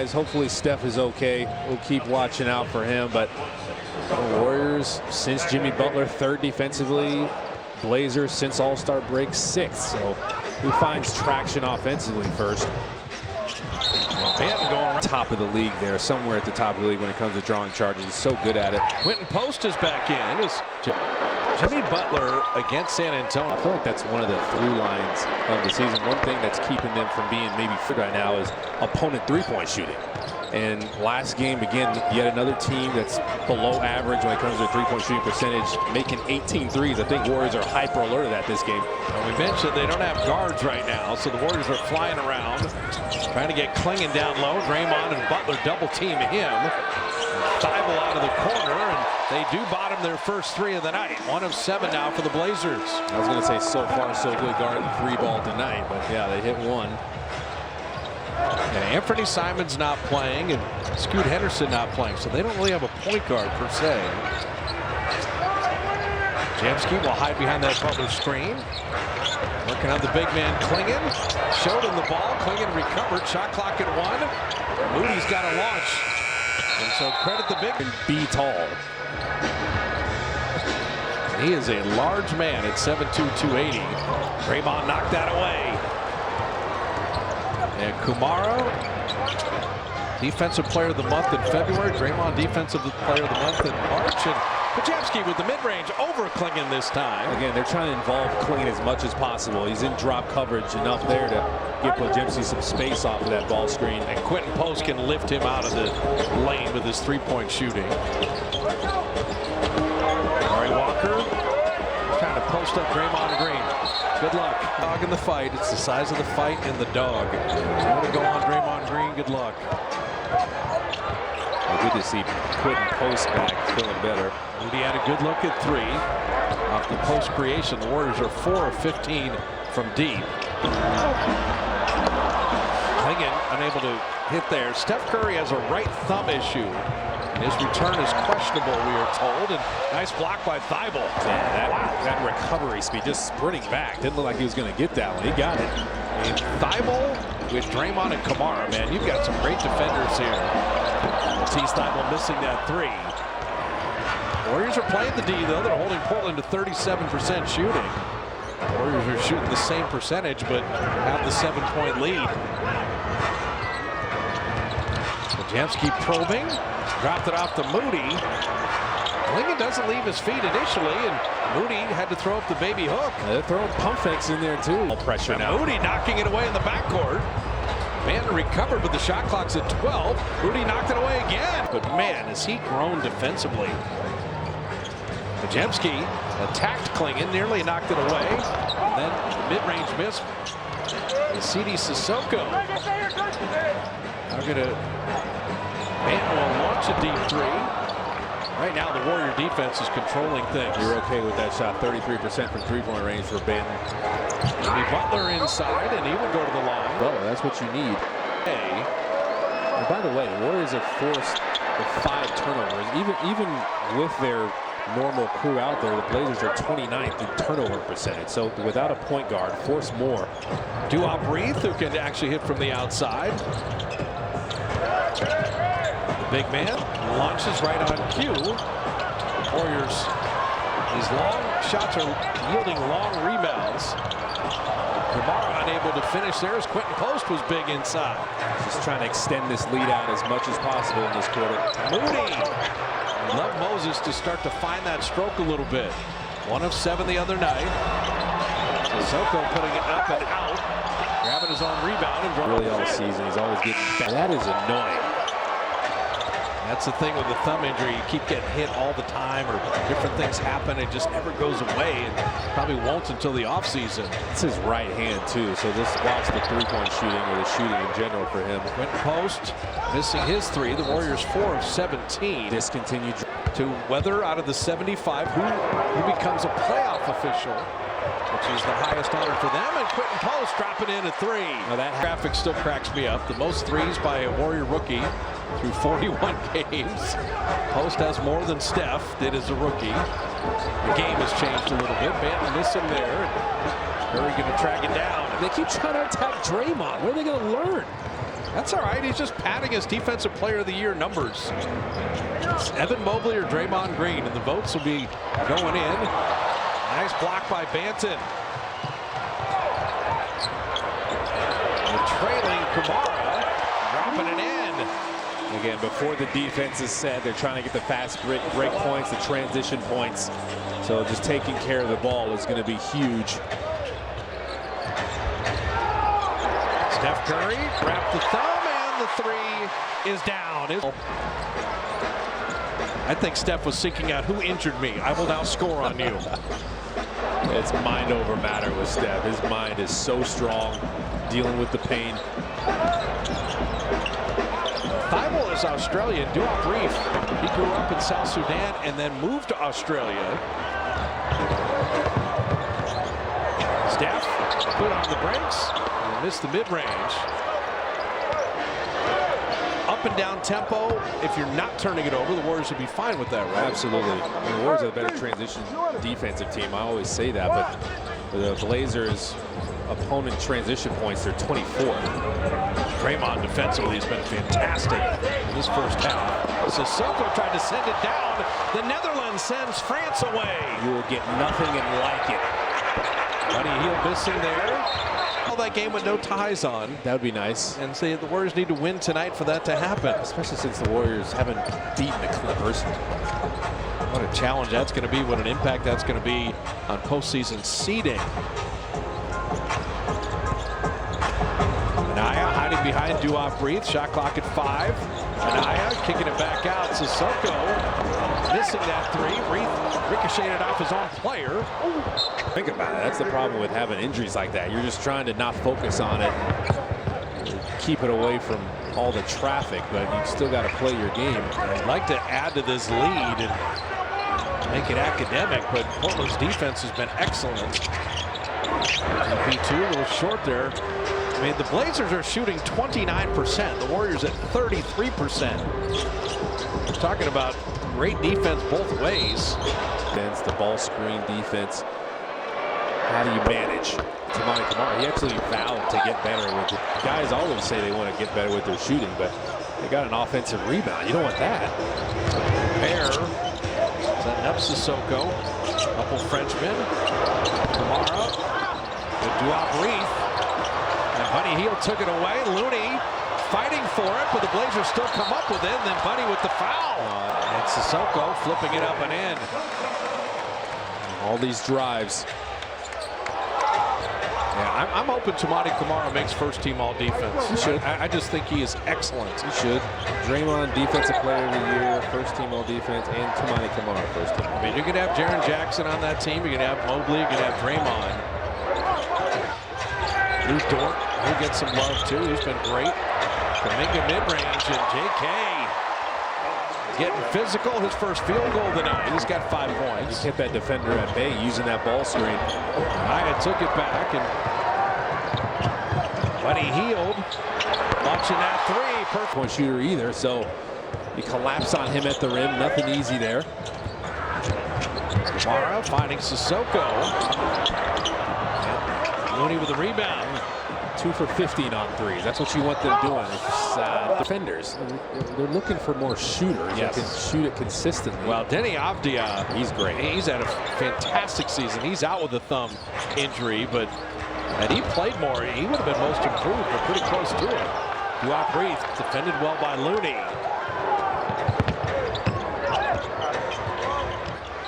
guys. Hopefully Steph is okay. We'll keep watching out for him. But the Warriors, since Jimmy Butler, 3rd defensively. Blazers, since All-Star break, 6th. So he finds traction offensively first. Banton going top of the league there, somewhere at the top of the league when it comes to drawing charges. He's so good at it. Quentin Post is back in. Jimmy Butler against San Antonio. I feel like that's one of the through lines of the season. One thing that's keeping them from being maybe fit right now is opponent three-point shooting. And last game, again, yet another team that's below average when it comes to three-point shooting percentage, making 18 threes. I think Warriors are hyper alert of that this game. Well, we mentioned they don't have guards right now, so the Warriors are flying around, trying to get Clingan down low. Draymond and Butler double team him. Thibault out of the corner, and they do bottom their first 3 of the night. 1 of 7 now for the Blazers. I was going to say so far so good guarding the 3-ball tonight, but yeah, they hit 1. And Anthony Simons not playing, and Scoot Henderson not playing, so they don't really have a point guard per se. Jamski will hide behind that Butler screen. Working on the big man Clingan. Showed him the ball. Clingan recovered. Shot clock at 1. Moody's got a launch. And so credit the big. And be tall. He is a large man at 7'2", 280. Draymond knocked that away. And Kumaro, Defensive Player of the Month in February. Draymond, Defensive Player of the Month in March. And Podziemski with the mid-range over Clingan this time. Again, they're trying to involve Clingan as much as possible. He's in drop coverage enough there to give Podziemski some space off of that ball screen. And Quentin Post can lift him out of the lane with his three-point shooting. Murray Walker trying to post up Draymond Green. Good luck. Dog in the fight. It's the size of the fight and the dog. You want to go on Draymond Green, good luck. Well, good to see Quentin Post back, feeling better. Moody had a good look at 3. Off the post creation, the Warriors are 4 of 15 from deep. Clingan unable to hit there. Steph Curry has a right thumb issue. His return is questionable, we are told. And nice block by Thibault. Yeah, that recovery speed, just sprinting back. Didn't look like he was going to get that one. He got it. And Thibault with Draymond and Kamara, man, you've got some great defenders here. Matisse Thibault missing that 3. Warriors are playing the D, though. They're holding Portland to 37% shooting. Warriors are shooting the same percentage, but have the 7-point lead. Podziemski probing. Dropped it off to Moody. Clingan doesn't leave his feet initially, and Moody had to throw up the baby hook. They're throwing pump fakes in there, too. No pressure now. Moody knocking it away in the backcourt. Man recovered, but the shot clock's at 12. Moody knocked it away again. But man, has he grown defensively. Podziemski attacked Clingan, nearly knocked it away. And then the mid-range miss. CD Sissoko. Now Banton will launch a deep 3. Right now, the Warrior defense is controlling things. You're okay with that shot. 33% from three-point range for Banton. Jimmy Butler inside, and he will go to the line. Butler, that's what you need. And by the way, the Warriors have forced the 5 turnovers. Even with their normal crew out there, the Blazers are 29th in turnover percentage. So without a point guard, force more. Duop Reith, who can actually hit from the outside. The big man launches right on cue. Warriors, these long shots are yielding long rebounds. Kamara unable to finish there as Quentin Post was big inside. Just trying to extend this lead out as much as possible in this quarter. Moody. Love Moses to start to find that stroke a little bit. 1 of 7 the other night. Sissoko putting it up and out. Grabbing his own rebound and really all season. He's always getting back. That is annoying. That's the thing with the thumb injury. You keep getting hit all the time, or different things happen. It just never goes away, and probably won't until the offseason. It's his right hand, too, so just watch the three-point shooting or the shooting in general for him. Quentin Post missing his 3. The Warriors 4 of 17. Discontinued. To Weather out of the 75, who becomes a playoff official, which is the highest honor for them. And Quentin Post dropping in a 3. Now that graphic still cracks me up. The most 3s by a Warrior rookie through 41 games. Post has more than Steph did as a rookie. The game has changed a little bit. Banton missing there. Curry going to track it down. They keep trying to attack Draymond. What are they going to learn? That's all right. He's just padding his Defensive Player of the Year numbers. It's Evan Mobley or Draymond Green, and the votes will be going in. Nice block by Banton. The trailing Kamara dropping it in. Again, before the defense is set, they're trying to get the fast break points, the transition points. So just taking care of the ball is going to be huge. Steph Curry wrapped the thumb, and the three is down. I think Steph was seeking out who injured me. I will now score on you. It's mind over matter with Steph. His mind is so strong, dealing with the pain. Thibault is Australian. Duop Reef. He grew up in South Sudan and then moved to Australia. Steph put on the brakes and missed the mid-range. Up and down tempo. If you're not turning it over, the Warriors would be fine with that, right? Absolutely. I mean, the Warriors are a better transition defensive team. I always say that, but the Blazers' opponent transition points, they're 24th. Draymond defensively has been fantastic in this first half. Sissoko tried to send it down. The Netherlands sends France away. You will get nothing and like it. Buddy Hield missing there. All that game with no ties on. That would be nice. And say the Warriors need to win tonight for that to happen. Especially since the Warriors haven't beaten the Clippers. What a challenge that's going to be. What an impact that's going to be on postseason seeding. Minaya hiding behind Duop Reef. Shot clock at 5. Minaya kicking it back out. Sissoko missing that three. Reef ricocheted off his own player. Think about it. That's the problem with having injuries like that. You're just trying to not focus on it, keep it away from all the traffic, but you still got to play your game. I'd like to add to this lead and make it academic, but Portland's defense has been excellent. B2 a little short there. I mean, the Blazers are shooting 29%. The Warriors at 33%. We're talking about great defense both ways. The ball screen defense. How do you manage Toumani Camara? He actually vowed to get better with it. Guys always say they want to get better with their shooting, but they got an offensive rebound. You don't want that. Bear setting up Sissoko. Couple Frenchmen. Camara. The Duop Reef. And Buddy Hield took it away. Looney fighting for it, but the Blazers still come up with it. And then Buddy with the foul. And Sissoko flipping it up and in. All these drives. Yeah, I'm hoping Toumani Camara makes first team all defense. He should. I just think he is excellent. He should. Draymond, defensive player of the year, first team all defense, and Toumani Camara, first team. I mean, you can have Jaren Jackson on that team. You can have Mobley. You can have Draymond. Lou Dort, he'll get some love too. He's been great. Kuminga mid-range, and J.K. getting physical. His first field goal tonight. He's got 5 points. He kept that defender at bay using that ball screen. Naya took it back, and Buddy Hield launching that three. Perfect Point shooter either, so you collapse on him at the rim. Nothing easy there. Camara finding Sissoko. Looney with the rebound. 2 for 15 on threes. That's what you want them doing. It's, defenders, they're looking for more shooters that can shoot it consistently. Well, Deni Avdija, he's great. He's had a fantastic season. He's out with a thumb injury, but had he played more, he would have been most improved, but pretty close to it. Duop Reef defended well by Looney.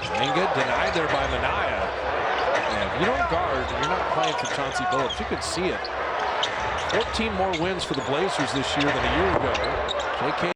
Kuminga denied there by Minaya. And if you don't guard, you're not playing for Chauncey Billups. You can see it. 14 more wins for the Blazers this year than a year ago. J.K.